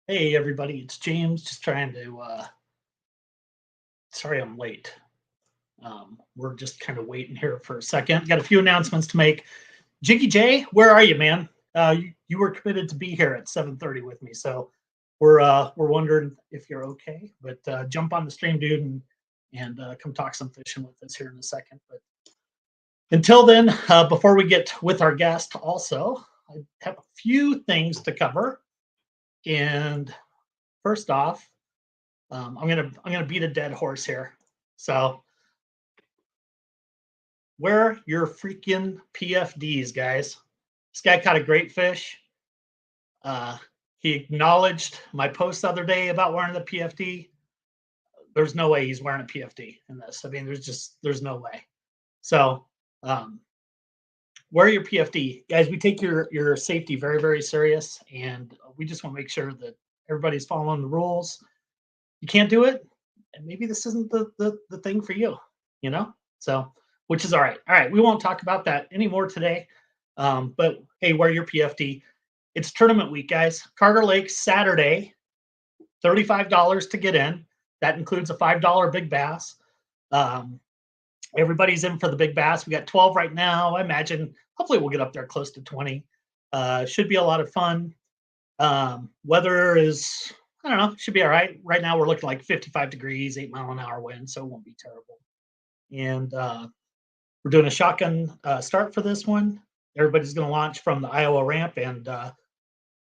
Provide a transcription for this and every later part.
Hey everybody, it's James. Just trying to. Sorry, I'm late. We're just kind of waiting here for a second. Got a few announcements to make. Jiggy J, where are you, man? You were committed to be here at 7:30 with me, so we're wondering if you're okay. But jump on the stream, dude, and come talk some fishing with us here in a second. But until then, before we get with our guest, also I have a few things to cover. And first off, I'm gonna beat a dead horse here. So where are your freaking PFDs, guys? This guy caught a great fish. Uh, he acknowledged my post the other day about wearing the PFD. There's no way he's wearing a PFD in this. I mean, there's no way. So um, wear your PFD, guys. We take your safety very serious, and we just want to make sure that everybody's following the rules. You can't do it, and maybe this isn't the thing for you, you know? So, which is all right. All right, we won't talk about that anymore today. But hey, wear your PFD. It's tournament week, guys. Carter Lake Saturday, $35 to get in. That includes a $5 big bass. Um, everybody's in for the big bass. We got 12 right now. I imagine hopefully we'll get up there close to 20. Should be a lot of fun. Weather is, I don't know, should be all right. Right now we're looking like 55 degrees, 8-mile-an-hour wind, so it won't be terrible. And we're doing a shotgun start for this one. Everybody's going to launch from the Iowa ramp, and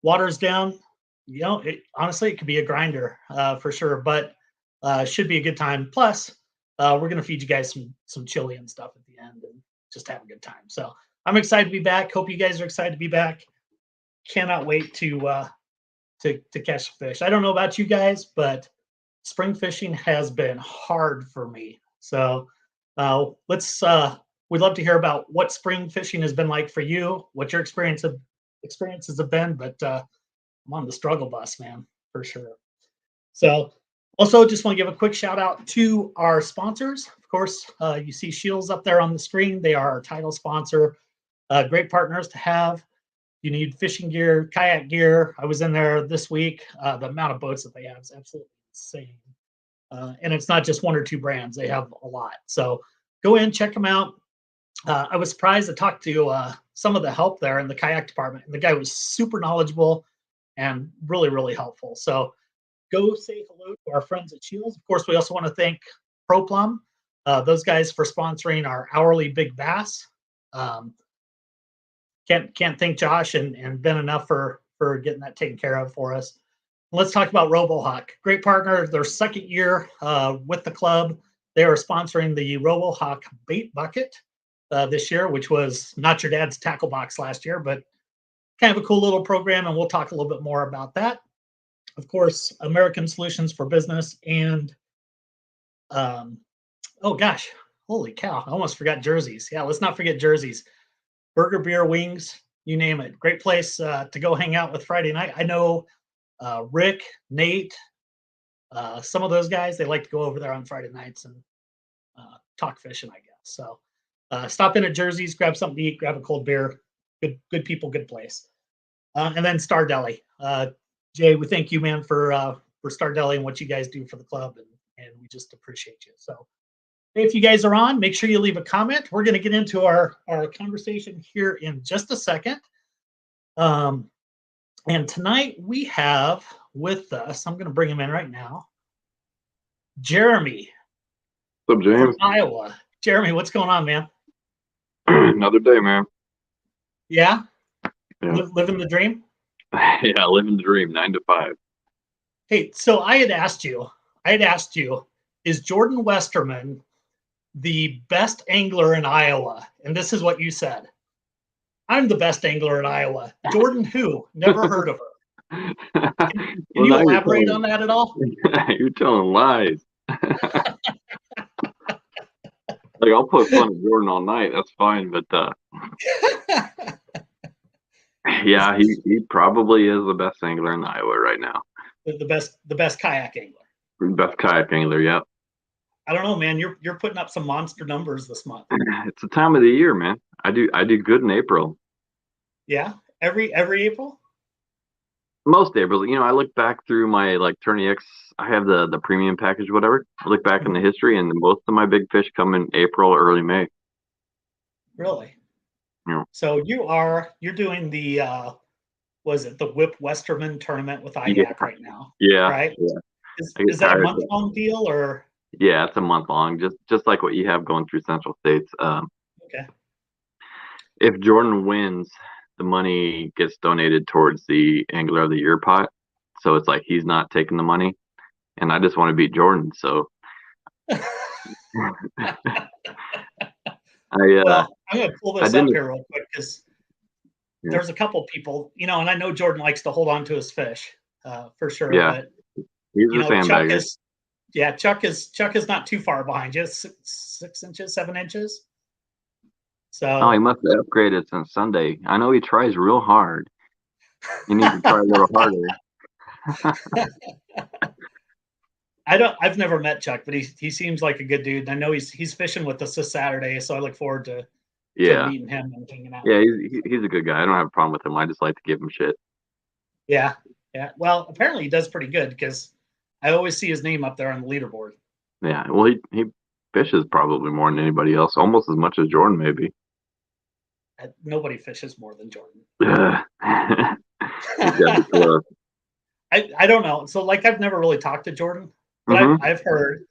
water's down. You know, honestly, it could be a grinder for sure, but should be a good time. Plus, we're going to feed you guys some chili and stuff at the end and just have a good time. So I'm excited to be back. Hope you guys are excited to be back. Cannot wait to catch fish. I don't know about you guys, but spring fishing has been hard for me. So let's we'd love to hear about what spring fishing has been like for you, what your experiences have been. But I'm on the struggle bus, man, for sure. So also just want to give a quick shout out to our sponsors. Of course, you see Shields up there on the screen. They are our title sponsor. Great partners to have. You need fishing gear, kayak gear. I was in there this week. The amount of boats that they have is absolutely insane. And it's not just one or two brands, they have a lot. So go in, check them out. I was surprised to talk to some of the help there in the kayak department. And the guy was super knowledgeable and really helpful. So go say hello to our friends at Shields. Of course, we also want to thank ProPlum, those guys for sponsoring our hourly big bass. Can't thank Josh and Ben enough for getting that taken care of for us. Let's talk about RoboHawk. Great partner. Their second year with the club. They are sponsoring the RoboHawk bait bucket this year, which was not your dad's tackle box last year, but kind of a cool little program, and we'll talk a little bit more about that. Of course, American Solutions for Business and oh gosh, holy cow, I almost forgot jerseys. Yeah, let's not forget jerseys. Burger, beer, wings, you name it. Great place to go hang out with Friday night. I know Rick, Nate, some of those guys, they like to go over there on Friday nights and talk fishing, I guess. So stop in at Jersey's, grab something to eat, grab a cold beer. Good people, good place. And then Star Deli. Jay, we thank you, man, for Star Deli and what you guys do for the club, and we just appreciate you. So if you guys are on, make sure you leave a comment. We're going to get into our conversation here in just a second. And tonight we have with us, I'm going to bring him in right now, Jeremy. What's up, James? From Iowa. Jeremy, what's going on, man? Another day, man. Yeah? Living the dream? Yeah, living the dream, 9 to 5. Hey, so I had asked you, is Jordan Westerman the best angler in Iowa? And this is what you said. I'm the best angler in Iowa. Jordan who? Never heard of her. Can you elaborate on that at all? You're telling lies. Like, I'll put fun at Jordan all night. That's fine, but yeah, he probably is the best angler in Iowa right now. The best kayak angler. Best kayak angler, yeah. I don't know, man. You're putting up some monster numbers this month. It's the time of the year, man. I do good in April. Yeah, every April. most April. I look back through my like Tourney X. I have the premium package, whatever. I look back in the history, and most of my big fish come in April, early May. Really? You know, So you're doing the was it the Whip Westerman tournament with yeah, IAC right now, yeah, right? yeah. Is I get is that a tired. month long deal or Yeah, it's a month long, just like what you have going through Central States. okay? If Jordan wins, the money gets donated towards the Angler of the Year pot. So it's like he's not taking the money, and I just want to beat Jordan. So I Well, I'm gonna pull I this up didn't. here real quick because Yeah, there's a couple people, and I know Jordan likes to hold on to his fish, for sure. yeah, But he's a Chuck sandbagger. is, yeah, Chuck is not too far behind you, 6 inches, 7 inches. Oh, he So must have upgraded since Sunday. I know he tries real hard. He needs to try a little harder. I've never met Chuck, but he seems like a good dude. And I know he's fishing with us this Saturday, so I look forward to Yeah, meeting him and hanging out. yeah, he's a good guy. I don't have a problem with him. I just like to give him shit. Yeah, yeah. Well, apparently he does pretty good because I always see his name up there on the leaderboard. Yeah, well, he fishes probably more than anybody else, almost as much as Jordan, maybe. Nobody fishes more than Jordan. He's got to be close. I don't know. So like I've never really talked to Jordan, but Hmm. I've heard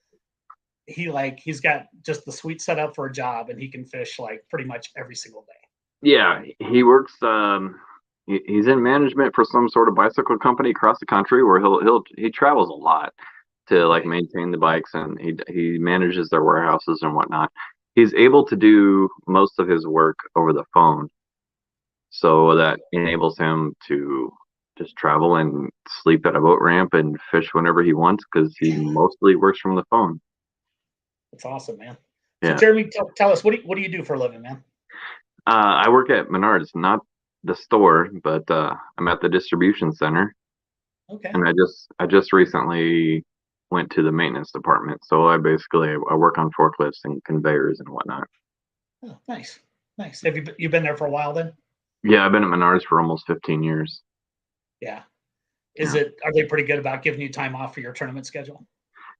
he's got just the sweet setup for a job and he can fish like pretty much every single day. Yeah, he works. He's in management for some sort of bicycle company across the country where he travels a lot to like Right. maintain the bikes, and he manages their warehouses and whatnot. He's able to do most of his work over the phone, so that enables him to just travel and sleep at a boat ramp and fish whenever he wants because he mostly works from the phone. That's awesome, man. So Yeah. Jeremy, tell us what do you do for a living, man? I work at Menards, not the store, but I'm at the distribution center, Okay. and I just recently went to the maintenance department. So I work on forklifts and conveyors and whatnot. Oh, nice, nice. Have you been there for a while then? Yeah, I've been at Menards for almost 15 years. Yeah. Yeah. Are they pretty good about giving you time off for your tournament schedule?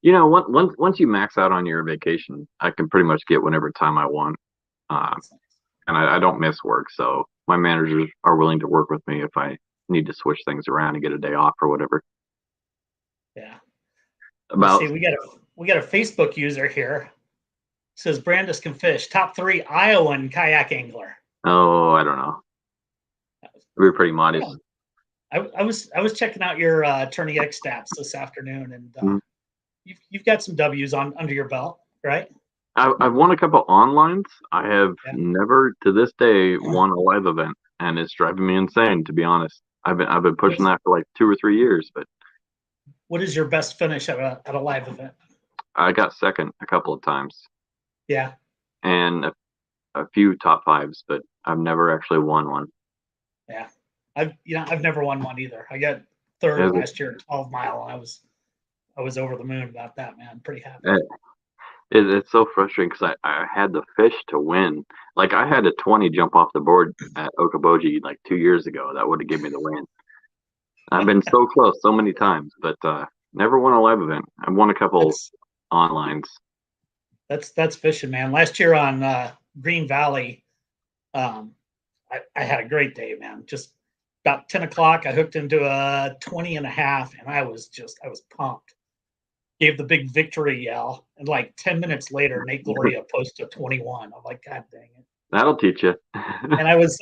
Once you max out on your vacation, I can pretty much get whenever time I want. Uh, That's nice. and I don't miss work, so my managers are willing to work with me if I need to switch things around and get a day off or whatever. Yeah. Let me see. About We got a Facebook user here. It says Brandis can fish. Top 3 Iowan kayak angler. Oh, I don't know. It'd be pretty modest. I was checking out your Tourney X stats this afternoon, and Mhm. you've got some W's on under your belt, right? I've won a couple onlines. I have Yeah. never to this day won a live event, and it's driving me insane to be honest. I've been pushing What's that for like 2 or 3 years, but what is your best finish at a live event? I got second a couple of times Yeah, and a few top fives, but I've never actually won one. yeah. I've never won one either. I got third It, last year at 12 mile, and I was over the moon about that, man. Pretty happy. it, it's so frustrating because I had the fish to win. Like I had a 20 jump off the board at Okoboji like 2 years ago. That would have given me the win. I've been so close so many times, but never won a live event. I've won a couple That's onlines. that's fishing, man. Last year on Green Valley, um, I had a great day, man. Just about 10 o'clock, I hooked into a 20 and a half, and I was pumped. Gave the big victory yell, and like 10 minutes later, Nate Gloria posted a 21. I'm like, God dang it. That'll teach you. And I was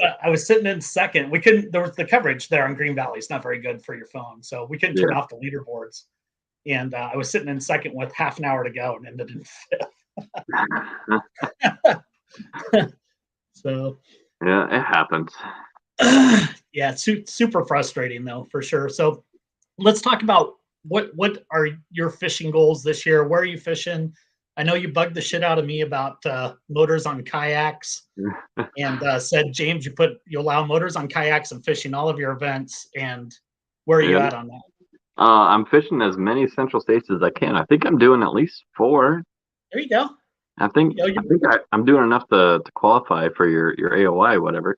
sitting in second. We couldn't. There was the coverage there on Green Valley. It's not very good for your phone, so we couldn't turn Yeah. off the leaderboards. And I was sitting in second with half an hour to go, and ended in fifth. So Yeah, it happens. yeah, super frustrating though, for sure. So let's talk about what are your fishing goals this year? Where are you fishing? I know you bugged the shit out of me about motors on kayaks, and said, James, you allow motors on kayaks and fishing all of your events. And where are you Yeah. at on that? I'm fishing as many central states as I can. I think I'm doing at least 4. There you go. I think You know, I'm doing enough to qualify for your AOI, whatever.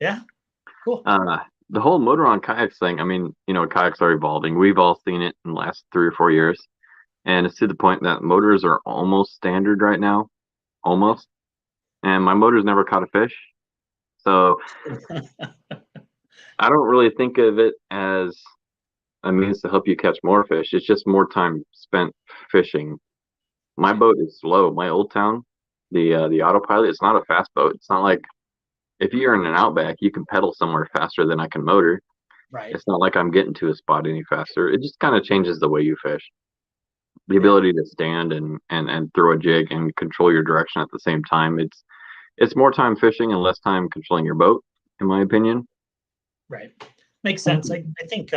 yeah, cool. the whole motor on kayaks thing, I mean, kayaks are evolving. We've all seen it in the last 3 or 4 years. And it's to the point that motors are almost standard right now, almost. And my motor's never caught a fish. So I don't really think of it as a means to help you catch more fish. It's just more time spent fishing. My boat is slow. My Old Town, the autopilot, it's not a fast boat. It's not like if you're in an outback, you can pedal somewhere faster than I can motor. Right. It's not like I'm getting to a spot any faster. It just kind of changes the way you fish. The Yeah. ability to stand and throw a jig and control your direction at the same time. It's more time fishing and less time controlling your boat, in my opinion. Right. Makes sense. I think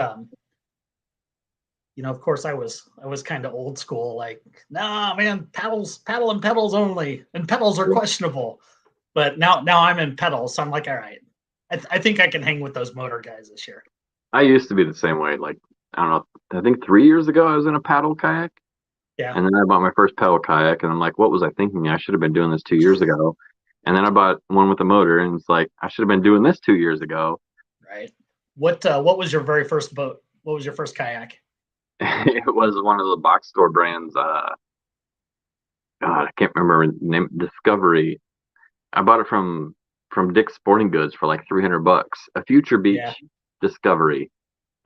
of course I was kind of old school, like, nah, man, paddle and pedals only, and pedals are questionable. But now I'm in pedals, so I'm like, all right, I think I can hang with those motor guys this year. I used to be the same way. Like, I don't know, I think 3 years ago I was in a paddle kayak. Yeah. And then I bought my first paddle kayak, and I'm like, what was I thinking? I should have been doing this 2 years ago. And then I bought one with a motor, and it's like, I should have been doing this 2 years ago. Right. What was your very first boat? What was your first kayak? It was one of the box store brands. God, I can't remember the name. Discovery. I bought it from Dick's Sporting Goods for like $300. A Future Beach Yeah. Discovery,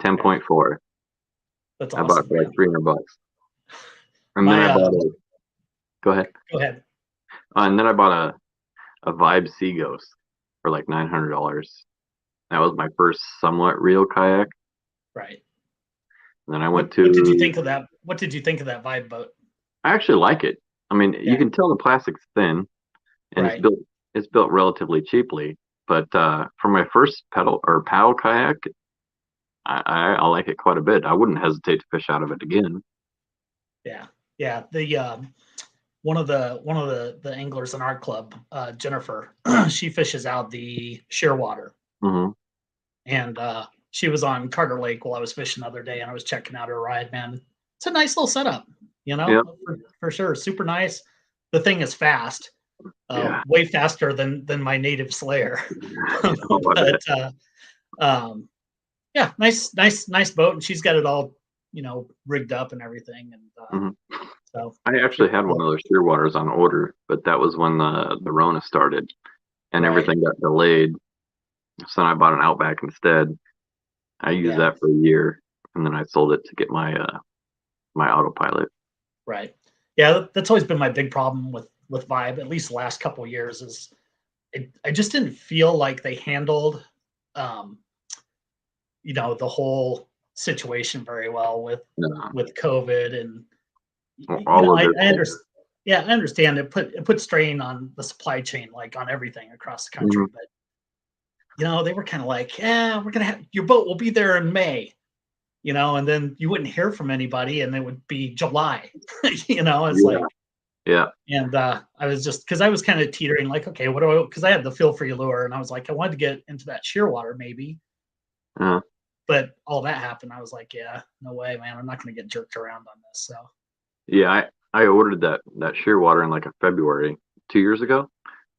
10.4. That's I bought it awesome, for like man. $300. And then My I bought a. Go ahead. Go ahead. And then I bought a Vibe Sea Ghost for like $900. That was my first somewhat real kayak. Right. And then I went What did you to. think of that? What did you think of that Vibe boat? I actually like it. I mean, you Yeah. can tell the plastic's thin, and Right. it's built relatively cheaply. But for my first paddle kayak, I like it quite a bit. I wouldn't hesitate to fish out of it again. Yeah. Yeah. The one of the anglers in our club, Jennifer, she fishes out the Shearwater, Hmm. and she was on Carter Lake while I was fishing the other day, and I was checking out her ride. Man, it's a nice little setup, Yeah, for sure, super nice. The thing is fast, yeah. way faster than my native Slayer, Oh, I but bet. um, yeah, nice boat, and she's got it all rigged up and everything, and Mhm. so I actually super had one cool. of those Shearwaters on order, but that was when the Rona started and Right? everything got delayed. So then I bought an Outback instead. I used Yeah. that for a year, and then I sold it to get my autopilot. Right. Yeah, that's always been my big problem with Vibe, at least the last couple of years, is I just didn't feel like they handled um, the whole situation very well No, with COVID, and all of it. I understand. Yeah, I understand it put strain on the supply chain, like on everything across the country, Mhm. but they were kind of like, yeah, we're gonna have your boat will be there in May, and then you wouldn't hear from anybody, and it would be July. It's Yeah, like. yeah. And I was just because I was kind of teetering, like, okay, what do I? Because I had the feel free lure, and I was like, I wanted to get into that Shearwater maybe, Uh, but all that happened. I was like, yeah, no way, man, I'm not going to get jerked around on this. So yeah, I ordered that Shearwater in like a February 2 years ago,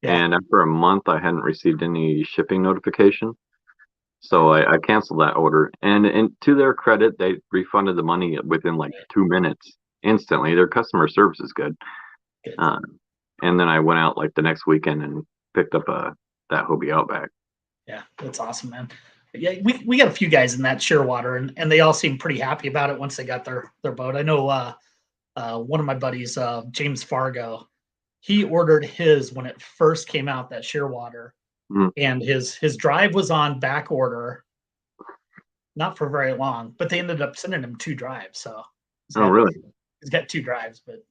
yeah, and after a month, I hadn't received any shipping notification. So I canceled that order. And to their credit, they refunded the money within like right, 2 minutes, instantly. Their customer service is good. good, Uh, and then I went out like the next weekend and picked up that Hobie Outback. yeah, that's awesome, man. Yeah, we got a few guys in that Shearwater, and they all seemed pretty happy about it once they got their boat. I know one of my buddies, James Fargo, he ordered his when it first came out, that Shearwater, Mm. and his drive was on back order, not for very long, but they ended up sending him 2 drives, so he's Oh, got really? he's got 2 drives, but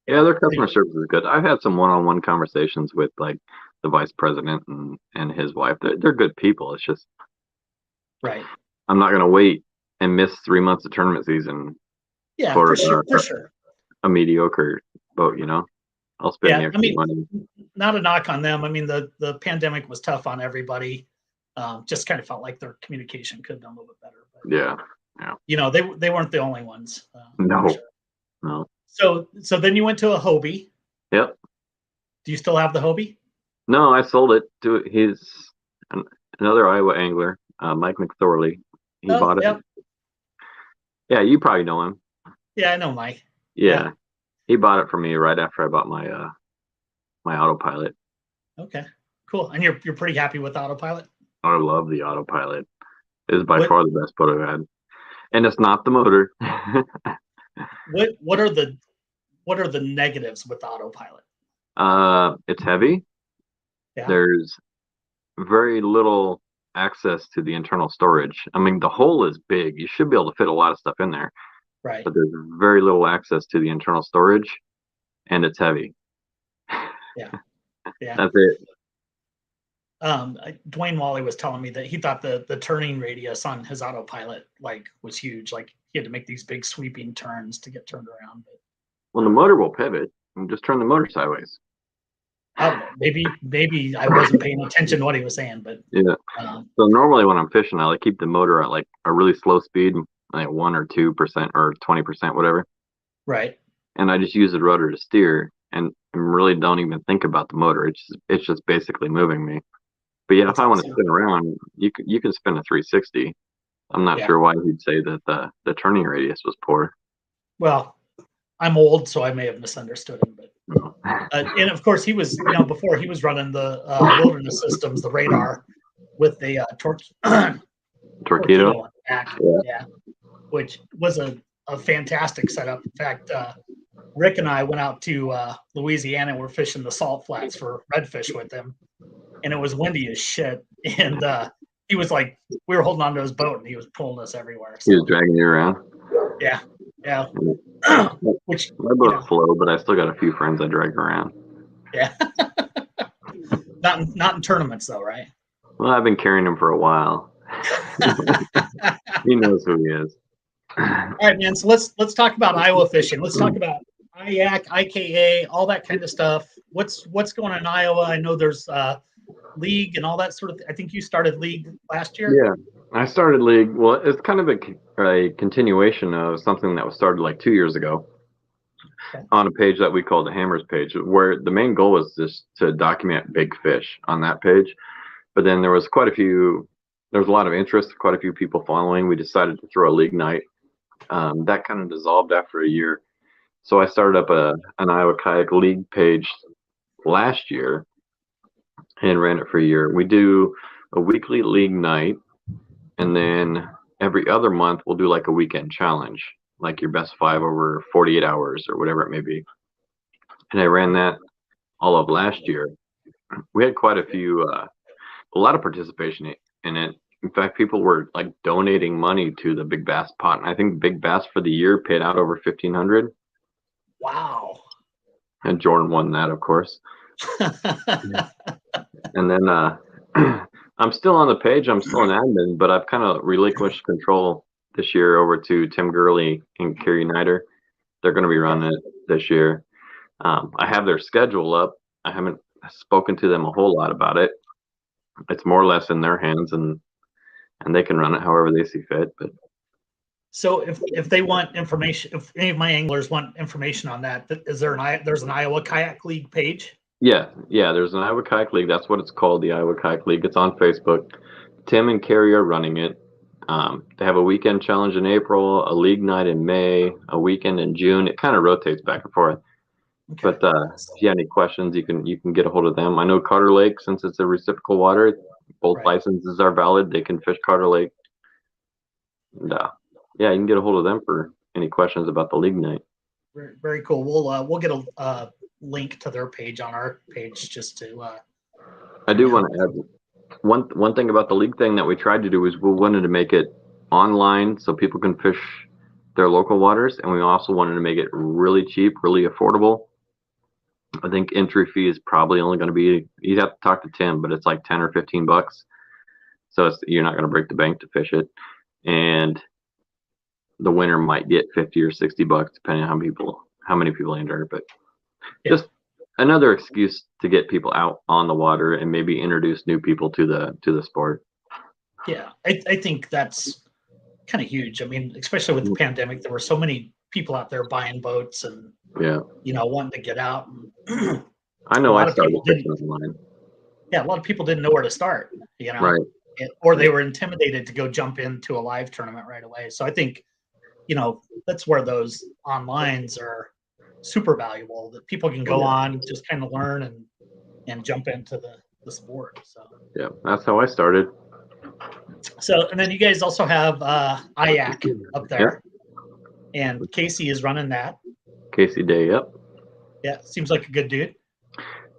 Yeah, yeah, their customer service is good. I've had some one-on-one conversations with like the vice president and his wife. They're good people. It's just right. I'm not gonna wait and miss 3 months of tournament season Yeah, for for sure. a mediocre boat. I'll spend the Yeah, I extra mean, money. not a knock on them. I mean, the pandemic was tough on everybody. Just kind of felt like their communication could have been a little bit better, but, Yeah, yeah. they weren't the only ones, for No, sure. no. So then you went to a Hobie. Yep. Do you still have the Hobie? No, I sold it to another Iowa angler. Mike McThorley. He Oh, bought it. yep. Yeah, you probably know him. Yeah, I know Mike. Yeah, he bought it for me right after I bought my my autopilot. Okay, cool. And you're pretty happy with autopilot? I love the autopilot. It is by What far the best boat I've had, and it's not the motor. what are the negatives with autopilot? It's heavy. Yeah, There's very little access to the internal storage. I mean, the hole is big. You should be able to fit a lot of stuff in there, right. but there's very little access to the internal storage, and it's heavy. Yeah, yeah. That's it. Dwayne Wally was telling me that he thought the turning radius on his autopilot like was huge. Like he had to make these big sweeping turns to get turned around. But Well, the motor will pivot and just turn the motor sideways. maybe I wasn't paying attention to what he was saying, but Yeah. um, So normally when I'm fishing, I like keep the motor at like a really slow speed, like 1 or 2% or 20%, whatever. right. And I just use the rudder to steer and really don't even think about the motor. It's just basically moving me. But yeah, if That's I want to awesome. spin around, you can spin a 360. I'm not Yeah. sure why he'd say that the turning radius was poor. Well, I'm old, so I may have misunderstood him, but No. and of course he was, before he was running the wilderness systems, the radar with the Torpedo. torpedo on the back. Yeah. Yeah, which was a fantastic setup. In fact, Rick and I went out to Louisiana and we're fishing the salt flats for redfish with him, and it was windy as shit. And he was like, we were holding onto his boat and he was pulling us everywhere. He was So dragging you around. yeah, yeah. Which My boat's slow, but I still got a few friends I drag around. yeah. Not in tournaments though, right? Well, I've been carrying him for a while. He knows who he is. All right, man. So let's talk about Iowa fishing. Let's talk about Kayak, IKA, all that kind of stuff. What's going on in Iowa? I know there's league and all that sort of I think you started league last year. Yeah, I started league. Well, it's kind of a continuation of something that was started like 2 years ago Okay. on a page that we call the Hammers page, where the main goal was just to document big fish on that page. But then there was there was a lot of interest, quite a few people following. We decided to throw a league night. That kind of dissolved after a year. So I started up an Iowa Kayak League page last year and ran it for a year. We do a weekly league night, and then every other month we'll do like a weekend challenge, like your best 5 over 48 hours or whatever it may be. And I ran that all of last year. We had quite a lot of participation in it. In fact, people were like donating money to the Big Bass pot, and I think Big Bass for the year paid out over 1,500. Wow. And Jordan won that, of course. And then I'm still on the page. I'm still an admin, but I've kind of relinquished control this year over to Tim Gurley and Kerry Nider. They're going to be running it this year. I have their schedule up. I haven't spoken to them a whole lot about it. It's more or less in their hands, and they can run it however they see fit. But So if they want information, if any of my anglers want information on that, there's an Iowa Kayak League page? yeah, there's an Iowa Kayak League. That's what it's called, the Iowa Kayak League. It's on Facebook. Tim and Kerry are running it. They have a weekend challenge in April, a league night in May, a weekend in June. It kind of rotates back and forth. Okay. But if you have any questions, you can get a hold of them. I know Carter Lake, since it's a reciprocal water, both Right. licenses are valid. They can fish Carter Lake. And yeah, you can get a hold of them for any questions about the league night. Very, very cool. We'll get a link to their page on our page just to. I do want to add one thing about the league thing that we tried to do is we wanted to make it online so people can fish their local waters, and we also wanted to make it really cheap, really affordable. I think entry fee is probably only going to be, you'd have to talk to Tim, but it's like 10 or 15 bucks. So you're not going to break the bank to fish it. And the winner might get 50 or 60 bucks, depending on how many people enter. But just another excuse to get people out on the water and maybe introduce new people to the sport. Yeah, I think that's kind of huge. I mean, especially with the pandemic, there were so many people out there buying boats and wanting to get out. I know I started a lot of people didn't know where to start. Right. or they were intimidated to go jump into a live tournament right away. So I think, that's where those onlines are super valuable, that people can go on, just kind of learn and jump into the sport. So yeah, that's how I started. So, and then you guys also have Kayak up there, and Casey is running that. Casey Day, yep. Yeah, seems like a good dude.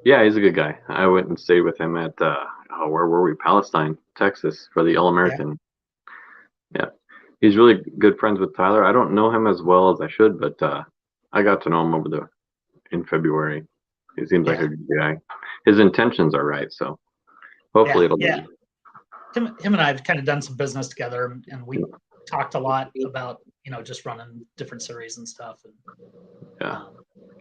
Yeah, he's a good guy. I went and stayed with him at where were we? Palestine, Texas, for the All American. Yeah, he's really good friends with Tyler. I don't know him as well as I should, but I got to know him in February. He seems like a good guy. His intentions are right, so hopefully it'll be. Him and I have kind of done some business together, and we talked a lot about just running different series and stuff. And,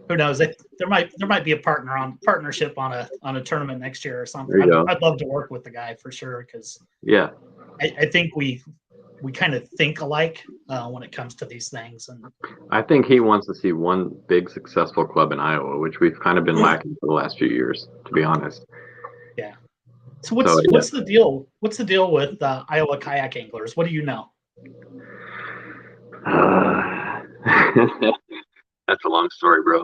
who knows? There might be a partnership on a tournament next year or something. I'd love to work with the guy for sure, because I think we kind of think alike when it comes to these things. And I think he wants to see one big successful club in Iowa, which we've kind of been lacking for the last few years, to be honest. Yeah. So what's the deal? What's the deal with Iowa kayak anglers? What do you know? That's a long story, bro.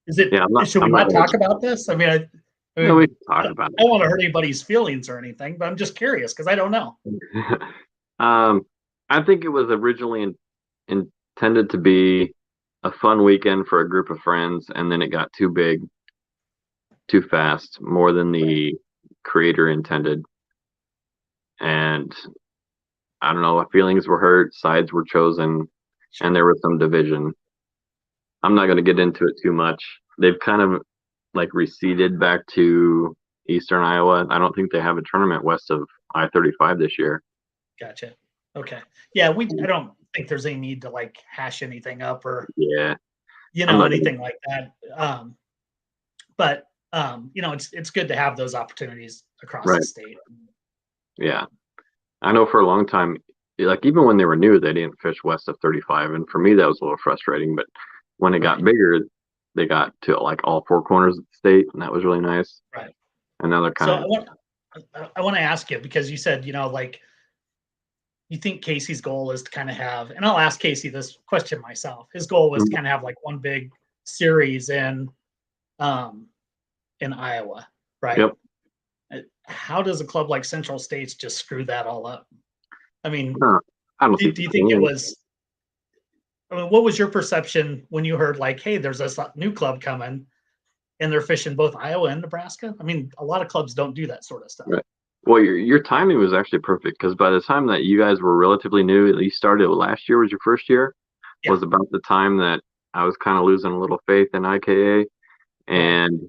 Is it? Yeah, should we not talk about this? I mean, we can talk about it. I don't want to hurt anybody's feelings or anything, but I'm just curious because I don't know. I think it was originally intended to be a fun weekend for a group of friends, and then it got too big, too fast, more than the creator intended. And I don't know, feelings were hurt, sides were chosen, and there was some division. I'm not going to get into it too much. They've kind of receded back to Eastern Iowa. I don't think they have a tournament west of I-35 this year. Gotcha. Okay. Yeah, I don't think there's any need to hash anything up or anything like that. But it's good to have those opportunities across the state. Yeah. I know for a long time, even when they were new, they didn't fish west of 35. And for me, that was a little frustrating. But when it got bigger, they got to all four corners of the state, and that was really nice. Right. And now they're kind of. I want to ask you, because you said, you think Casey's goal is to kind of have, and I'll ask Casey this question myself. His goal was to kind of have one big series in Iowa, right? Yep. How does a club like Central States just screw that all up? I mean, I don't do you think it was? I mean, what was your perception when you heard hey, there's this new club coming, and they're fishing both Iowa and Nebraska? I mean, a lot of clubs don't do that sort of stuff. Right. Well, your timing was actually perfect, because by the time that you guys were relatively new, you started last year was your first year, was about the time that I was kind of losing a little faith in IKA. And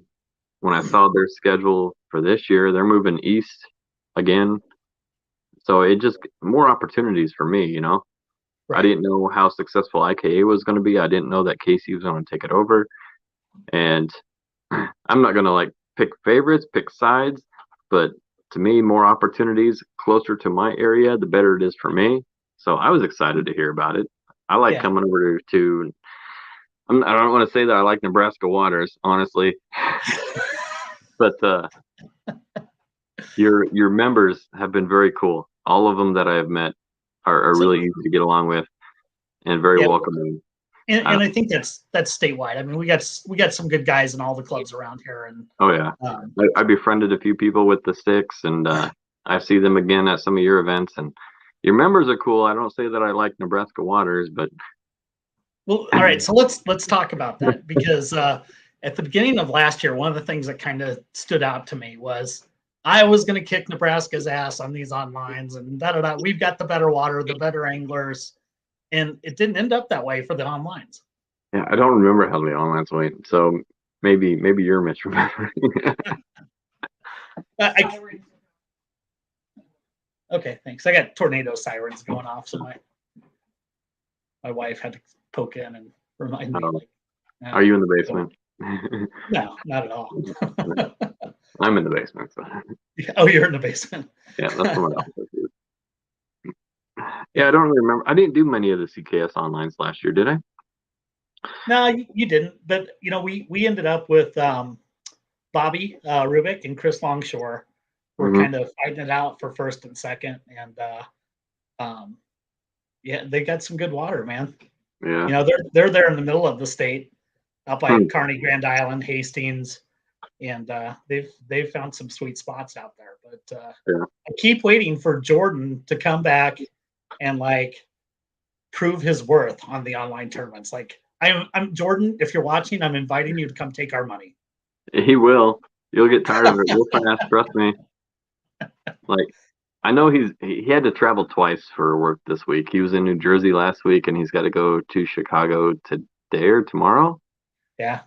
when I saw their schedule for this year, they're moving east again. So it just more opportunities for me, Right. I didn't know how successful IKA was going to be. I didn't know that Casey was going to take it over. And I'm not going to pick favorites, pick sides, but to me, more opportunities closer to my area, the better it is for me. So I was excited to hear about it. I like coming over to, I don't want to say that I like Nebraska waters, honestly, but your members have been very cool. All of them that I have met are really easy to get along with and very welcoming. And I think that's statewide. I mean, we got some good guys in all the clubs around here. And I befriended a few people with the sticks, and I see them again at some of your events. And your members are cool. I don't say that I like Nebraska waters, but all right. So let's talk about that, because at the beginning of last year, one of the things that kind of stood out to me was I was going to kick Nebraska's ass on these onlines, and we've got the better water, the better anglers. And it didn't end up that way for the onlines. Yeah, I don't remember how the onlines went, so maybe you're misremembering. Okay, thanks. I got tornado sirens going off, so my wife had to poke in and remind me. Are you in the basement? No, not at all. I'm in the basement. So. Oh, you're in the basement. Yeah, that's what my office is. Yeah, I don't really remember. I didn't do many of the CKS onlines last year, did I? No, you didn't. But we ended up with Bobby Rubik and Chris Longshore were Hmm. kind of fighting it out for first and second, and um, yeah, they got some good water, man. Yeah. They're there in the middle of the state, up by Hmm. Kearney, Grand Island, Hastings, and they've found some sweet spots out there. But Yeah. I keep waiting for Jordan to come back and like prove his worth on the online tournaments. Like I'm Jordan. If you're watching, I'm inviting you to come take our money. He will. You'll get tired of it real fast. Trust me. Like, I know he had to travel twice for work this week. He was in New Jersey last week, and he's got to go to Chicago today or tomorrow. Yeah.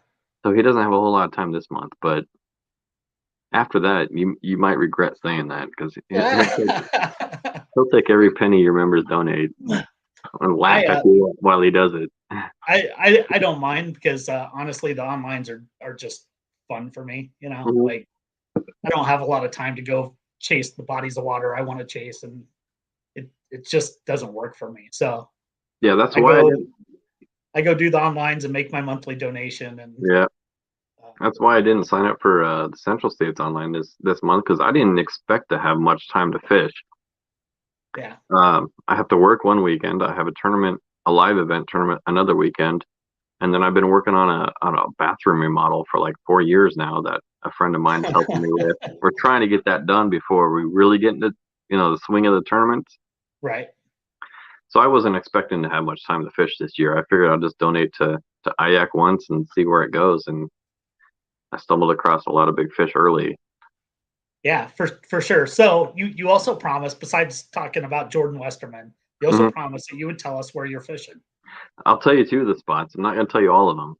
So he doesn't have a whole lot of time this month. But after that, you might regret saying that because he'll take every penny your members donate and laugh I at you while he does it. I don't mind because honestly, the onlines are just fun for me. Mhm. Like I don't have a lot of time to go chase the bodies of water I want to chase, and it just doesn't work for me. So Yeah, that's I why I go didn't. I go do the onlines and make my monthly donation, and Yeah, uh, that's why I didn't sign up for the Central States Online this month because I didn't expect to have much time to fish. yeah, I have to work one weekend. I have a tournament, a live event tournament, another weekend, and then I've been working on a bathroom remodel for like 4 years now that a friend of mine's helping me with. We're trying to get that done before we really get into the swing of the tournaments. right. So I wasn't expecting to have much time to fish this year. I figured I'll just donate to Kayak once and see where it goes. And I stumbled across a lot of big fish early. Yeah, for sure. So you also promised, besides talking about Jordan Westerman, you also Hmm. promised that you would tell us where you're fishing. I'll tell you two of the spots. I'm not going to tell you all of them.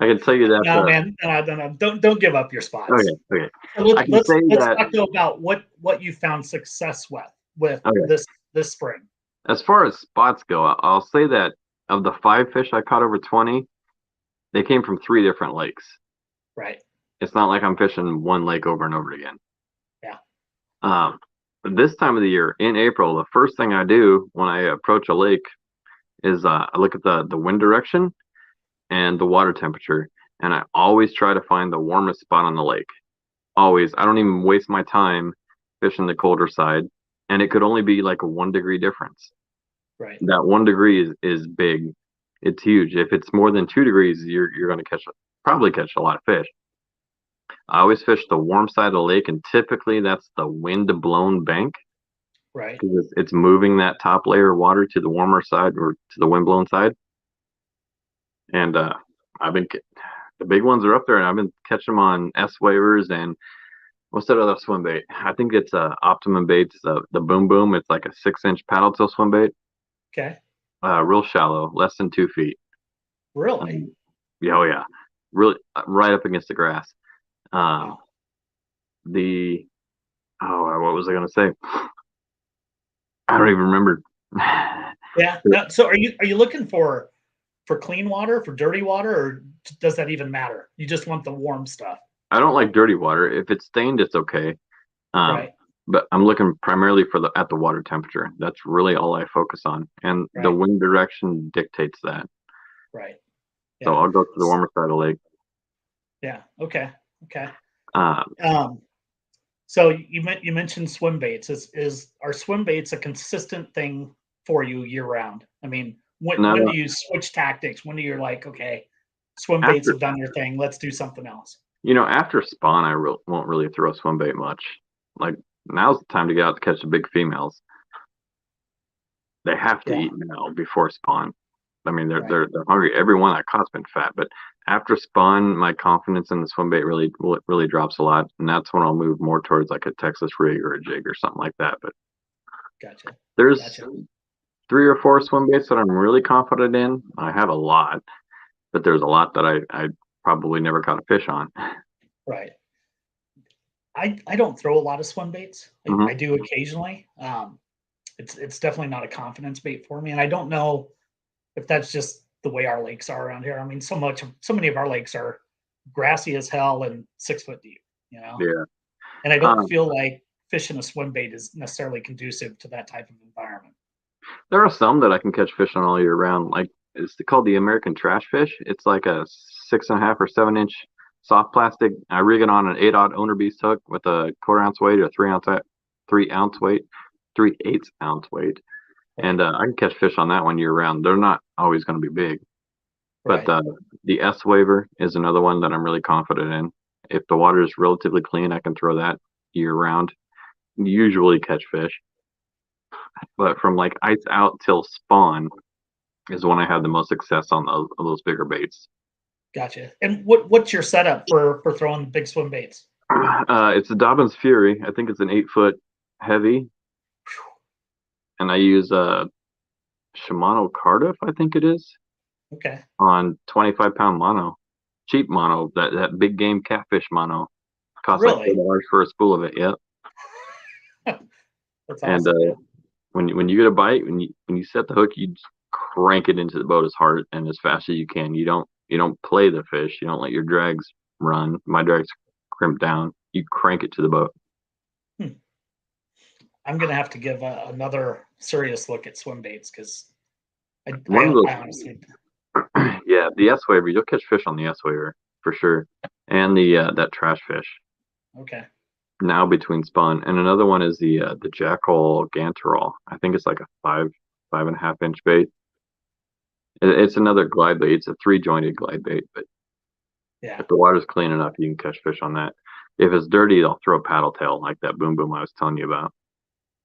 I can tell you that. No, man, no, don't give up your spots. Okay, okay. So I can say let's that. talk though about what you found success with Okay. this spring. As far as spots go, I'll say that of the 5 fish I caught over 20, they came from 3 different lakes. Right. It's not like I'm fishing one lake over and over again. Yeah. Um, this time of the year, in April, the first thing I do when I approach a lake is I look at the wind direction and the water temperature, and I always try to find the warmest spot on the lake. Always. I don't even waste my time fishing the colder side, and it could only be like a 1 degree difference. Right. That 1 degree is big. It's huge. If it's more than 2 degrees, you're going to probably catch a lot of fish. I always fish the warm side of the lake, and typically that's the wind blown bank Right. because it's moving that top layer of water to the warmer side or to the wind blown side. And I've been the big ones are up there, and I've been catching them on S wavers and what's that other swim bait? I think it's Optimum baits, the Boom Boom. It's like a 6-inch paddle tail swim bait. Okay. Real shallow, less than 2 feet. Really? Yeah, oh yeah, really right up against the grass. Wow. The what was I gonna say? I don't even remember. Yeah. Now, so are you looking for clean water, for dirty water, or does that even matter? You just want the warm stuff. I don't like dirty water. If it's stained, it's okay. Um, Right. but I'm looking primarily for the water temperature. That's really all I focus on, and the Right. wind direction dictates that. Right. So Yeah. I'll go to the warmer side of the lake. Yeah. Okay. Okay. Um, Um, so you mentioned swim baits. Are swim baits a consistent thing for you year round? I mean, when Now, do you switch tactics? When do you like, okay, swim baits after have done their thing. Let's do something else. after spawn, won't really throw swim bait much. Like now's the time to get out to catch the big females. They have to Yeah. eat now before spawn. I mean, Right. they're hungry. Every one I caught's been fat, but after spawn, my confidence in the swim bait really drops a lot, and that's when I'll move more towards like a Texas rig or a jig or something like that. But Gotcha. there's Gotcha. 3 or 4 swim baits that I'm really confident in. I have a lot, but there's a lot that I probably never caught a fish on. Right. I don't throw a lot of swim baits. Hmm. I do occasionally. It's definitely not a confidence bait for me, and I don't know if that's just the way our lakes are around here. I mean, so many of our lakes are grassy as hell and 6 foot deep, Yeah. and I don't Um, feel like fishing a swim bait is necessarily conducive to that type of environment. there are some that I can catch fish on all year round. Like it's called the American trash fish. It's like a 6.5 or 7-inch soft plastic. I rig it on an 8/0 owner beast hook with a 1/4 ounce weight or 3 ounce weight, 3/8 ounce weight, and I can catch fish on that one year round. They're not always going to be big, but Right. the S Waver is another one that I'm really confident in. If the water is relatively clean, I can throw that year round. Usually catch fish, but from like ice out till spawn is when I have the most success on those bigger baits. Gotcha. And what's your setup for throwing big swim baits? It's a Dobbins Fury. I think it's an 8 foot heavy, and I use a Shimano Cardiff, I think it is, Okay. on 25-pound mono, cheap mono, that big game catfish mono. Costs like Really? $4 for a spool of it. Yep. That's And awesome, man. when you get a bite, when you set the hook, you just crank it into the boat as hard and as fast as you can. You don't play the fish. You don't let your drags run. My drags crimp down. You crank it to the boat. I'm gonna have to give another serious look at swim baits because One of I honestly. yeah, the S Waver, you'll catch fish on the S Waver for sure, and the that trash fish Okay. now between spawn, and another one is the Jackal Ganterol. I think it's like a 5.5 inch bait. It's another glide bait. It's a 3 jointed glide bait, but Yeah. if the water's clean enough, you can catch fish on that. If it's dirty, I'll throw a paddle tail like that boom boom I was telling you about.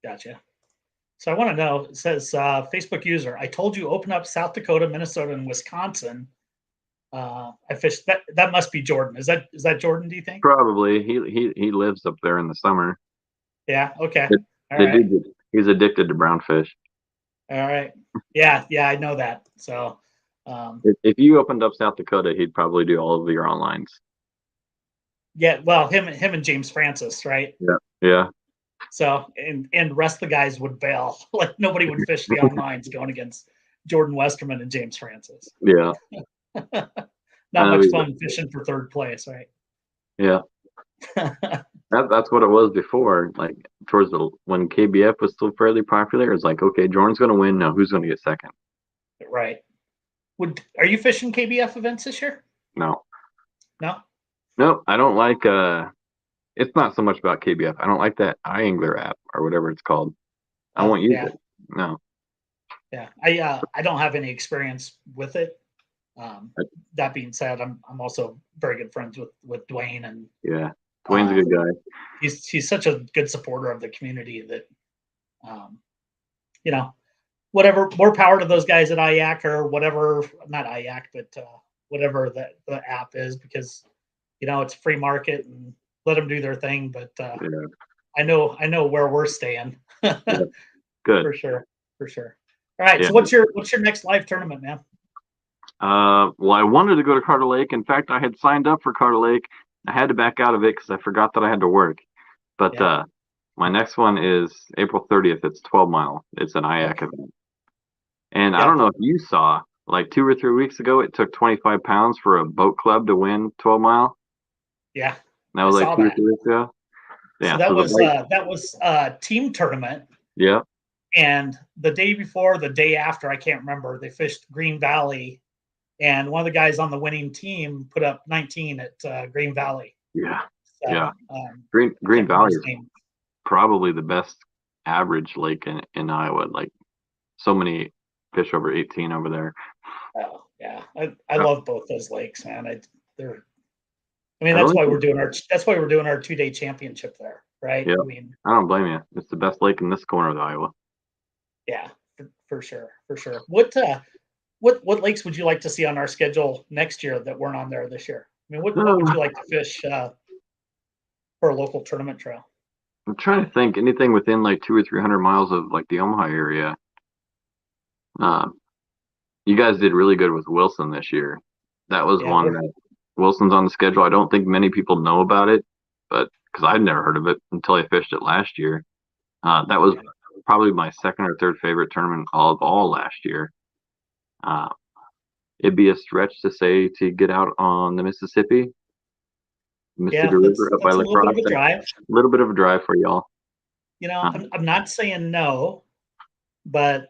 Gotcha. So I want to know. It says Facebook user. I told you open up South Dakota, Minnesota, and Wisconsin. I fished that. That must be Jordan. Is that Jordan? Do you think? Probably he lives up there in the summer. Yeah. Okay. The, All the right. dude, he's addicted to brownfish. All right. Yeah. Yeah. I know that. So. If you opened up South Dakota, he'd probably do all of your onlines. Yeah. Well, him and James Francis, right? Yeah. Yeah. So and the rest of the guys would bail. Like nobody would fish the onlines going against Jordan Westerman and James Francis. Yeah. Not much fun fishing for third place, right? Yeah. That's what it was before. Like towards when KBF was still fairly popular, it was like, okay, Jordan's gonna win. Now who's gonna get second? Right. Are you fishing KBF events this year? No. No. No, I don't like it's not so much about KBF. I don't like that iAngler app or whatever it's called. I Oh won't use yeah, it. No. yeah. I don't have any experience with it. Um, that being said, I'm also very good friends with Dwayne, and Yeah. Dwayne's a good guy. he's such a good supporter of the community that um, you know, whatever, more power to those guys at IAC or whatever, not IAC, but whatever the app is, because it's free market and let them do their thing. But Yeah. I know where we're staying. Yeah. Good. For sure, for sure. All right, Yeah. so what's your next live tournament, man? Well, I wanted to go to Carter Lake. In fact, I had signed up for Carter Lake. I had to back out of it because I forgot that I had to work. But Yeah. my next one is April 30th. It's 12 mile. It's an IAC Okay. event. And I Yeah, don't know if you saw, like 2 or 3 weeks ago, it took 25 pounds for a boat club to win 12 mile. yeah. That I was like saw 2 or 3 weeks ago. So Yeah. So the that was a team tournament, yeah. and the day before, the day after, I can't remember. They fished Green Valley, and one of the guys on the winning team put up 19 at Green Valley. Yeah. So Yeah. I Green can't remember Valley his is name. probably the best average lake in Iowa. Like so many fish over 18 over there. Oh yeah, I Yeah. love both those lakes, man. They're I mean, I that's really why think, we're doing our 2-day championship there, right? yeah, I mean, I don't blame you. It's the best lake in this corner of Iowa. yeah, for sure, for sure. What lakes would you like to see on our schedule next year that weren't on there this year? I mean, what would you like to fish for a local tournament trail? I'm trying to think anything within like 200 or 300 miles of like the Omaha area. Uh, you guys did really good with Wilson this year. That was Yeah, one that Wilson's on the schedule. I don't think many people know about it, but because I'd never heard of it until I fished it last year. That was probably my second or third favorite tournament of all last year. Uh, it'd be a stretch to say to get out on the Mississippi yeah, River up by that's a La little bit of Crosse. a drive. A little bit of a drive for y'all. I'm not saying no, but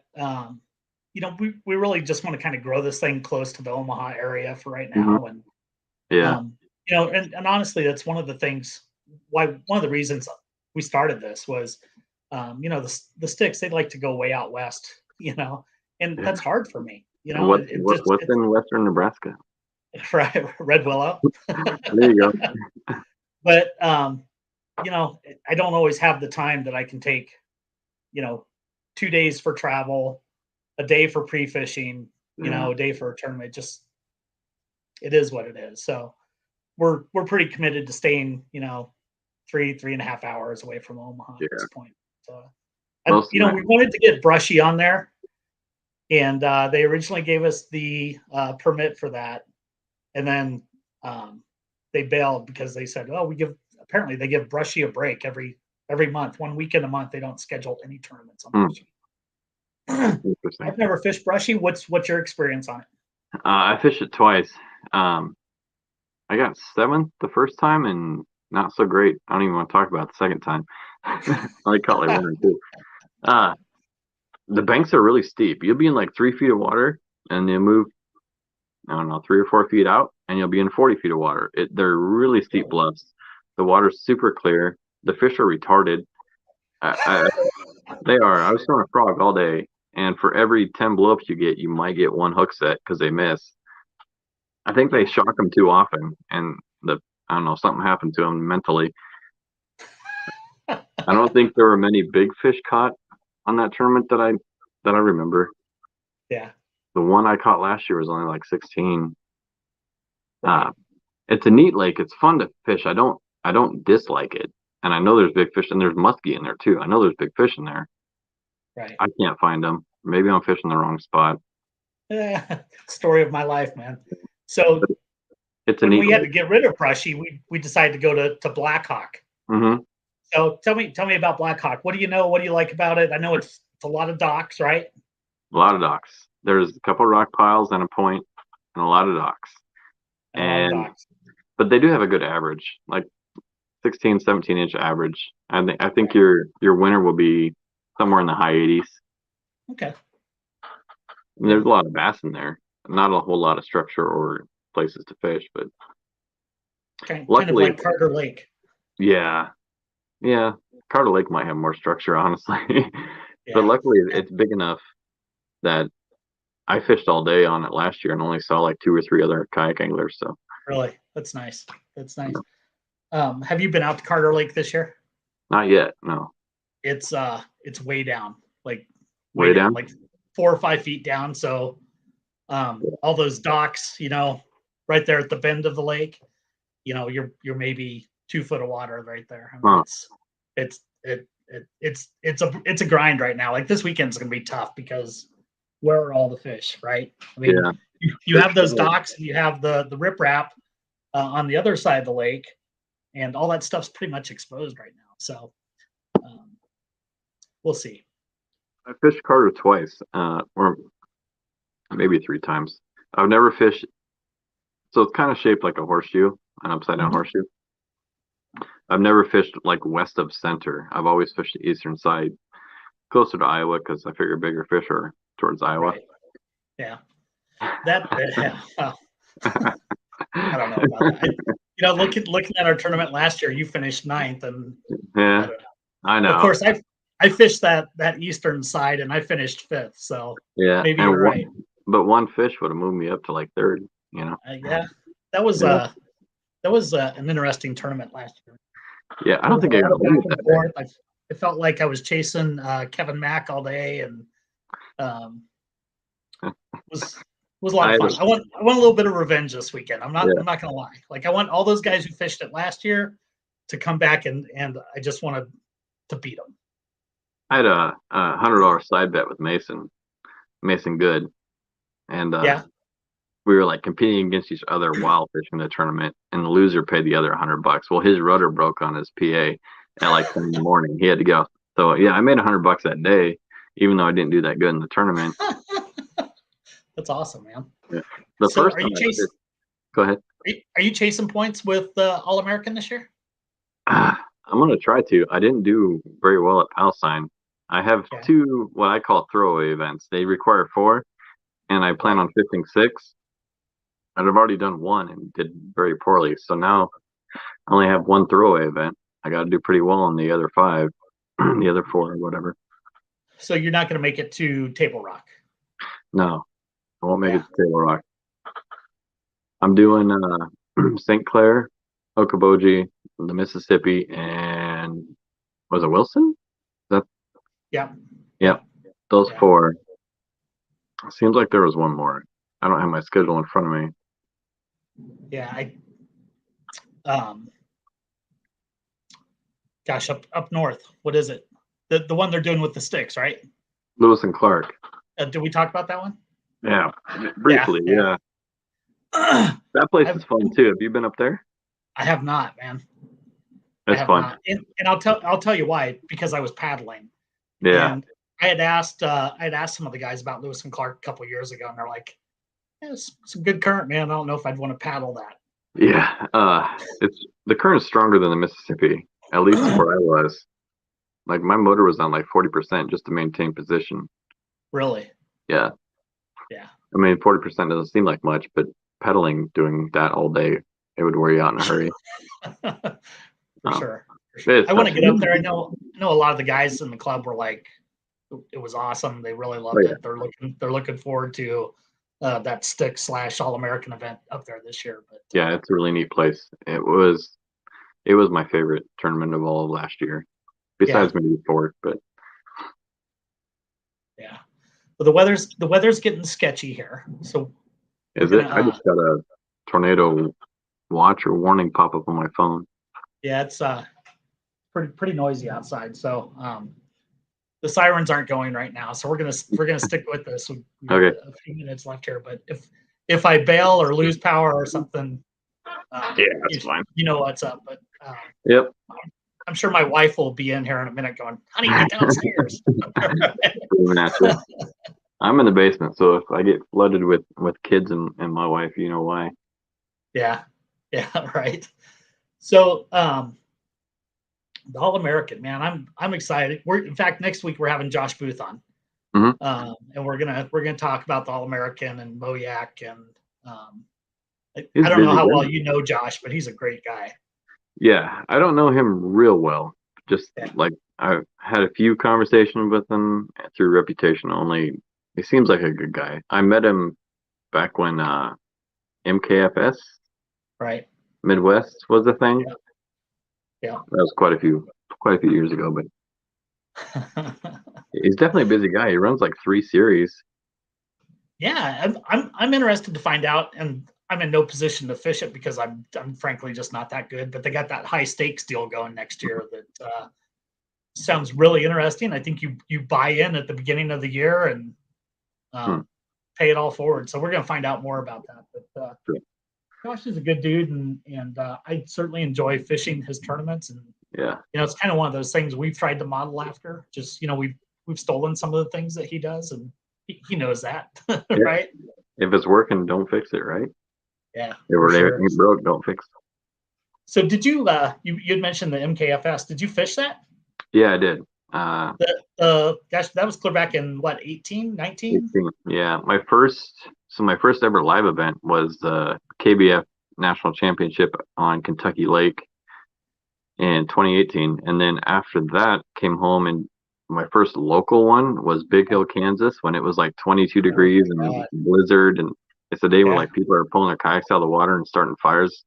we really just want to kind of grow this thing close to the Omaha area for right Mhm. now, and Yeah. and honestly, that's one of the things why one of the reasons we started this was, the sticks, they like to go way out west, and Yeah. that's hard for me. What's in western Nebraska? Right, Red Willow. There you go. But I don't always have the time that I can take, 2 days for travel, a day for pre-fishing, Yeah. a day for a tournament. Just it is what it is. So we're pretty committed to staying, 3.5 hours away from Omaha at Yeah. this point. So, Most of my we wanted to get Brushy on there, and they originally gave us the permit for that, and then they bailed because they said, "Oh, apparently they give Brushy a break every month, 1 weekend a month. They don't schedule any tournaments on Brushy." interesting. I've never fished Brushy. What's your experience on it? I fished it twice. I got seventh the first time and not so great. I don't even want to talk about the second time. I caught like one or two. Uh, the banks are really steep. You'll be in like 3 feet of water and you move, I don't know, 3 or 4 feet out and you'll be in 40 feet of water. They're really steep bluffs. The water's super clear. The fish are retarded. I, they are. I was throwing a frog all day, and for every 10 blowups you get, you might get one hook set because they miss. I think they shock them too often, and I don't know, something happened to them mentally. I don't think there were many big fish caught on that tournament that I remember. Yeah. The one I caught last year was only like 16. Uh, it's a neat lake. It's fun to fish. I don't dislike it, and I know there's big fish, and there's muskie in there too. I know there's big fish in there. Right. I can't find them. Maybe I'm fishing the wrong spot. Story of my life, man. So But it's a when neat we had to lake. get rid of Brushy, we decided to go to Blackhawk. Hmm. So tell me about Blackhawk. What do you know? What do you like about it? I know it's a lot of docks, right? A lot of docks. There's a couple rock piles and a point, and a lot of docks. And a lot of And docks. but they do have a good average, like 16, 17 inch average. I think your winner will be somewhere in the high 80s. Okay. And there's a lot of bass in there. Not a whole lot of structure or places to fish, but Kind of luckily, like Carter Lake. yeah, yeah. Carter Lake might have more structure, honestly. But Yeah. luckily, it's big enough that I fished all day on it last year and only saw like two or three other kayak anglers. So Really, that's nice. That's nice. Have you been out to Carter Lake this year? not yet, no. It's way down, like way Way down, down? like 4 or 5 feet down. So all those docks, right there at the bend of the lake, you're maybe 2 foot of water right there. I mean, Huh. it's a grind right now. Like this weekend's gonna be tough because where are all the fish, right? I mean, Yeah. you have those docks and you have the riprap on the other side of the lake, and all that stuff's pretty much exposed right now. So um, we'll see. I fished Carter twice, or maybe three times. I've never fished, so it's kind of shaped like a horseshoe, an upside down Mhm. horseshoe. I've never fished like west of center. I've always fished the eastern side, closer to Iowa, because I figure bigger fish are towards Iowa. Right. Yeah. Well, I don't know about that. Looking at our tournament last year, you finished ninth, and I Yeah, don't know. I Of know. course, I fished that eastern side, and I finished fifth. So Yeah, maybe and you're right. but one fish would have moved me up to like third. Yeah, that was Yeah, an interesting tournament last year. yeah. I There don't was a think I lot got a of back limit and that day. forth. It felt like I was chasing Kevin Mack all day, and um, was was a lot I of had, fun. I want a little bit of revenge this weekend. I'm not yeah, I'm not gonna lie. Like I want all those guys who fished it last year to come back, and I just wanted to beat them. I had a $100 side bet with Mason Good, and Yeah. we were like competing against each other while fishing the tournament, and the loser paid the other $100. Well, his rudder broke on his PA at like 10 in the morning. He had to go. So yeah, I made $100 that day, even though I didn't do that good in the tournament. That's awesome, man. Yeah. The So first time I fished, go ahead. are you chasing points with All American this year? I'm gonna try to. I didn't do very well at Palestine. I have Okay. two what I call throwaway events. They require four, and I plan Right. on fishing six. I've already done one and did very poorly. So now I only have one throwaway event. I got to do pretty well on the other 5, the other 4 or whatever. So you're not going to make it to Table Rock. No, I won't make it to Table Rock. I'm doing St. Clair, Okoboji, the Mississippi, and was it Wilson? Yeah. Yep. Those 4. Seems like there was one more. I don't have my schedule in front of me. Yeah, gosh, up north. What is it? The one they're doing with the sticks, right? Lewis and Clark. Did we talk about that one? Yeah, briefly. Yeah. That place is fun too. Have you been up there? I have not, man. It's fun. And I'll tell you why, because I was paddling. Yeah. And I had asked some of the guys about Lewis and Clark a couple of years ago, and they're like, yeah, it's some good current, man. I don't know if I'd want to paddle that. Yeah. It's the current's stronger than the Mississippi, at least where I was. Like my motor was on like 40% just to maintain position. Really? Yeah. Yeah. I mean, 40% doesn't seem like much, but pedaling, doing that all day, it would wear you out in a hurry. For sure. I want to get up there. I know a lot of the guys in the club were like, it was awesome. They really loved it. They're looking forward to that stick / All-American event up there this year. But yeah, it's a really neat place. It was my favorite tournament of all of last year, besides maybe Fort. But yeah, but the weather's getting sketchy here. So is it? I just got a tornado watch or warning pop up on my phone. Yeah, it's pretty noisy outside. So the sirens aren't going right now. So we're gonna stick with this. We okay. A few minutes left here, but if I bail or lose power or something, that's fine. You know what's up. But yep. I'm sure my wife will be in here in a minute going, honey, get downstairs. I'm in the basement, so if I get flooded with kids and my wife, you know why. Yeah, right. So the All-American, man, I'm excited. In fact, next week we're having Josh Booth on. Mm-hmm. And we're gonna talk about the All-American and Moyak, and I don't know how well you know Josh, but he's a great guy. Yeah, I don't know him real well. Just like I've had a few conversations with him through reputation only. He seems like a good guy. I met him back when MKFS, right, Midwest was a thing. Yeah, that was quite a few years ago. But he's definitely a busy guy. He runs like 3 series. Yeah, I'm interested to find out, and I'm in no position to fish it because I'm frankly just not that good. But they got that high stakes deal going next year that sounds really interesting. I think you buy in at the beginning of the year and pay it all forward. So we're going to find out more about that. But Josh is a good dude, and I certainly enjoy fishing his tournaments. And it's kind of one of those things we've tried to model after. Just we've stolen some of the things that he does, and he knows that, right? If it's working, don't fix it, right? Yeah. If it broke, don't fix it. So did you you'd mentioned the MKFS? Did you fish that? Yeah, I did. Gosh, that was clear back in what, 18, 19? 18. Yeah, my first ever live event was the KBF National Championship on Kentucky Lake in 2018, and then after that came home, and my first local one was Big Hill, Kansas, when it was like 22 degrees and blizzard, and it's a day where like people are pulling their kayaks out of the water and starting fires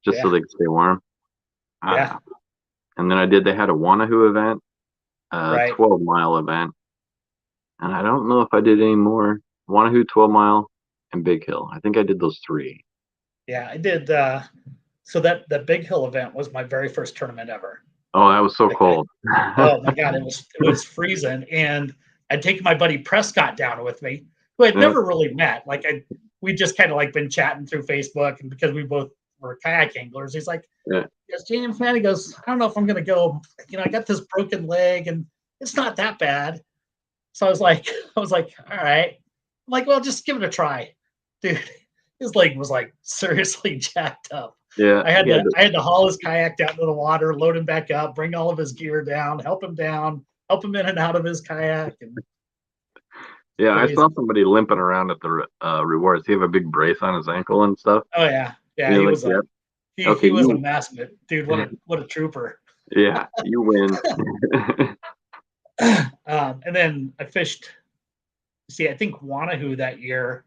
just so they can stay warm. And then they had a Wanahoo event, 12-mile event, and I don't know if I did any more. Wanahoo, 12-mile, and Big Hill. I think I did those 3. Yeah, I did. So that Big Hill event was my very first tournament ever. Oh, that was so cold. Oh my God, it was freezing, and I'd taken my buddy Prescott down with me, who I'd never really met. Like we just kind of like been chatting through Facebook, and because we both were kayak anglers, he's like, "Yes, James, man," he goes, "I don't know if I'm gonna go. I got this broken leg, and it's not that bad." So I was like, all right. I'm like, well, just give it a try, dude. His leg was like seriously jacked up. Yeah, I had to haul his kayak down to the water, load him back up, bring all of his gear down, help him in and out of his kayak. And Yeah, I Crazy. saw somebody limping around at the rewards. He have a big brace on his ankle and stuff. Oh yeah, yeah. You're He like, was yep, he okay, was a you, mess, but dude, what a trooper. yeah, you win. And then I fished. See, I think Wanahoo that year.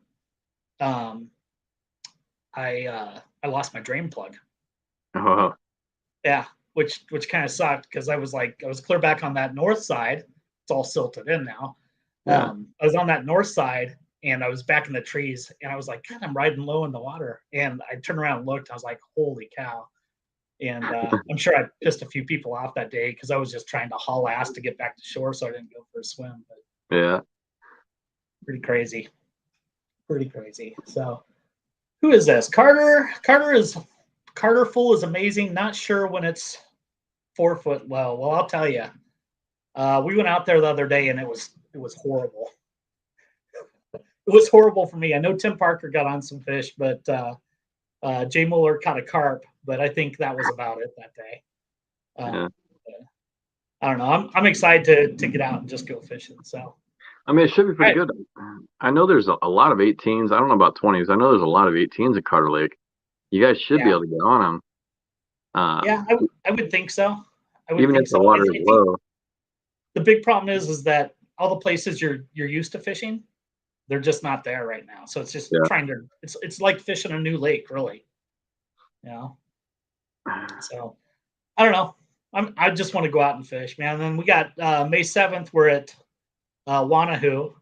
Um, I lost my drain plug. Oh, Yeah, which kind of sucked because I was clear back on that north side. It's all silted in now. yeah. I was on that north side and I was back in the trees and I was like, God, I'm riding low in the water. And I turned around and looked. I was like, holy cow. And I'm sure I pissed a few people off that day because I was just trying to haul ass to get back to shore, so I didn't go for a swim. But Yeah. pretty crazy, pretty crazy. So who is this? Carter. Carter Full is amazing. Not sure when it's 4 foot low. Well, I'll tell you. We went out there the other day and it was horrible. It was horrible for me. I know Tim Parker got on some fish, but Jay Mueller caught a carp, but I think that was about it that day. Yeah. I don't know. I'm excited to get out and just go fishing. So I mean, it should be pretty right. good. I know there's a lot of 18s. I don't know about 20s. I know there's a lot of 18s at Carter Lake. You guys should be Yeah. able to get on them. Yeah, I would think so. I would Even think if the so. I water is think low. the big problem is that all the places you're used to fishing, they're just not there right now. So it's just Yeah. trying to it's like fishing a new lake, really. You know. So I don't know. I just want to go out and fish, man. And then we got May 7th. We're at Wanahoo,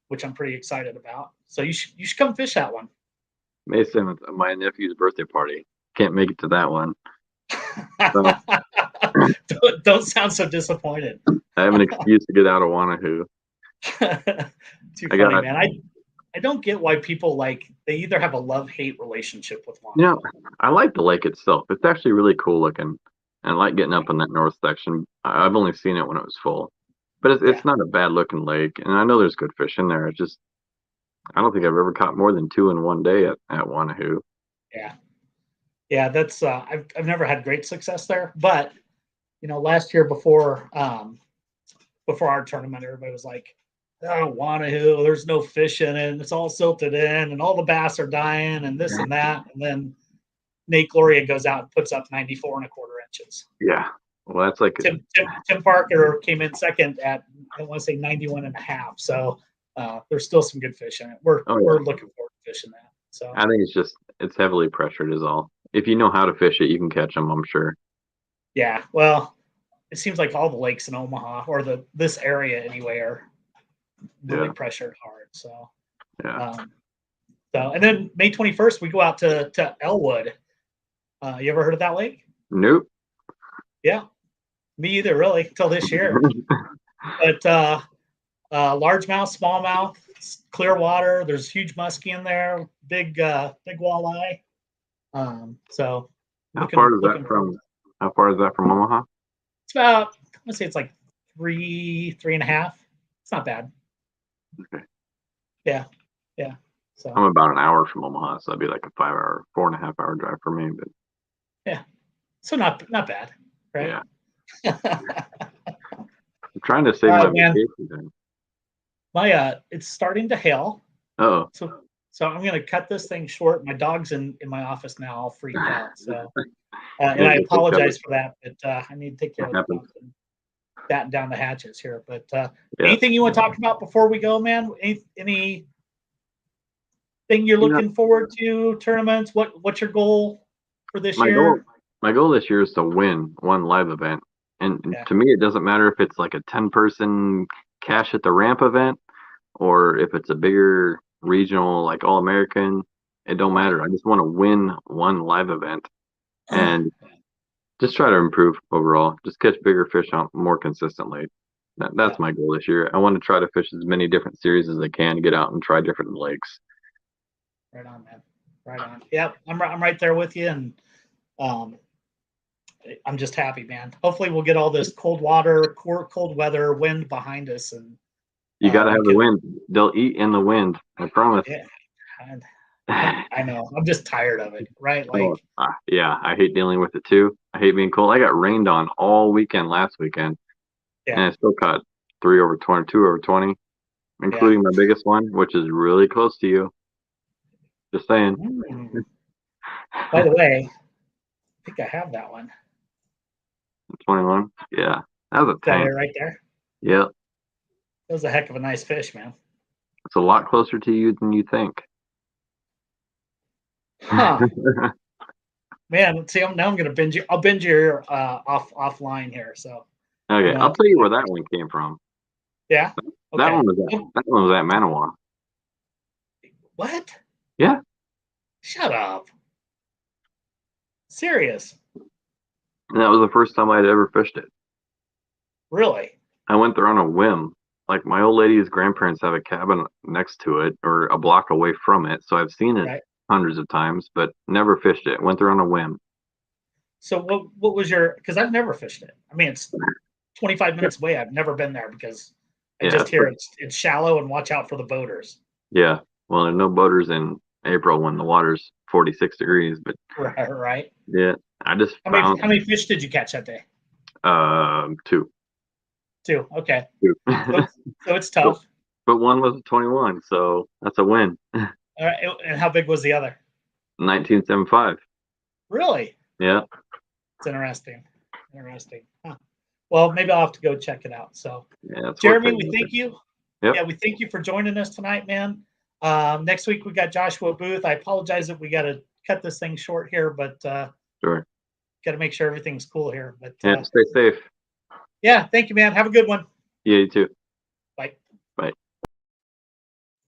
which I'm pretty excited about. So you should come fish that one. May 7th, my nephew's birthday party. Can't make it to that one. So don't sound so disappointed. I have an excuse to get out of Wanahoo. Too I funny, got, man. I don't get why people they either have a love-hate relationship with you Wanahoo. know, I like the lake itself. It's actually really cool looking. And I like getting up in that north section. I've only seen it when it was full. But it's Yeah, not a bad looking lake. And I know there's good fish in there. It's just, I don't think I've ever caught more than 2 in one day at Wanahoo. yeah, yeah. That's I've never had great success there, but last year before our tournament, everybody was like, "Oh, Wanahoo, there's no fish in it. And it's all silted in, and all the bass are dying, and this and that." And then Nate Gloria goes out and puts up 94.25 inches. Yeah. Well, that's like, Tim Parker came in second at I want to say 91.5. So there's still some good fish in it. We're oh, yeah. we're looking forward to fishing that. So I think it's heavily pressured is all. If you know how to fish it, you can catch them, I'm sure. yeah, well, it seems like all the lakes in Omaha or this area anyway are really Yeah. pressured hard. So Yeah. and then May 21st we go out to Elwood. You ever heard of that lake? Nope. Yeah, me either, really, till this year. But largemouth, smallmouth, clear water. There's huge muskie in there, big walleye. So How far is that looking from? forward. How far is that from Omaha? It's about let's say it's like 3.5. It's not bad. Okay. Yeah. So I'm about an hour from Omaha, so that'd be like a 5 hour, 4.5 hour drive for me. But yeah, so not bad, right? yeah, I'm trying to save my vacation time. It's starting to hail. Oh, So I'm gonna cut this thing short. My dog's in my office now, all freaked out. So and I apologize for that, but I need to take care of the dog and batten down the hatches here. But anything you want to talk about before we go, man? Anything you're looking forward to? Tournaments? What's your goal for this year? My goal this year is to win one live event. And to me, it doesn't matter if it's like a 10-person cash at the ramp event or if it's a bigger regional, like All American. It don't matter. I just want to win one live event and just try to improve overall. Just catch bigger fish on more consistently. That's my goal this year. I want to try to fish as many different series as I can, get out and try different lakes. Right on, man. Right on. Yep, I'm right there with you, and I'm just happy, man. Hopefully, we'll get all this cold water, cold weather, wind behind us, and you got to have the wind. They'll eat in the wind. I promise. Yeah, I know. I'm just tired of it, right? Like, yeah, I hate dealing with it too. I hate being cold. I got rained on all weekend last weekend, and I still caught 3 over 20, 2 over 20. including my biggest one, which is really close to you. Just saying. Mm. By the way, I think I have that one. 21. Yeah, that was a That tank. it right there. Yeah, That was a heck of a nice fish, man. it's a lot closer to you than you think. Huh. Man, see, now I'm gonna binge you. I'll binge your offline here. So Okay, no, I'll tell you where that one came from. yeah. That Okay. one was at Manawa. What? Yeah, Shut up. Serious? and that was the first time I'd ever fished it. Really? I went there on a whim. Like my old lady's grandparents have a cabin next to it or a block away from it, so I've seen it Right. hundreds of times, but never fished it. Went there on a whim. So what was your? Because I've never fished it. I mean, it's 25 minutes away. I've never been there because I Yeah, just hear it's shallow and watch out for the boaters. yeah. Well, there are no boaters in April when the water's 46 degrees, but Right. Right. yeah, I just How found many fish did you catch that day? two. Two. Okay. Two. So it's tough. But one was a 21, so that's a win. All right. And how big was the other? 1975. Really? Yeah. It's interesting. Interesting. Huh. Well, maybe I'll have to go check it out. So, Yeah, it's worth Jeremy, taking we a look thank at. you. Yep. Yeah, we thank you for joining us tonight, man. Next week we got Joshua Booth. I apologize that we got to cut this thing short here, but Sure. got to make sure everything's cool here. But Yeah, stay safe. yeah, thank you, man. Have a good one. Yeah, you too.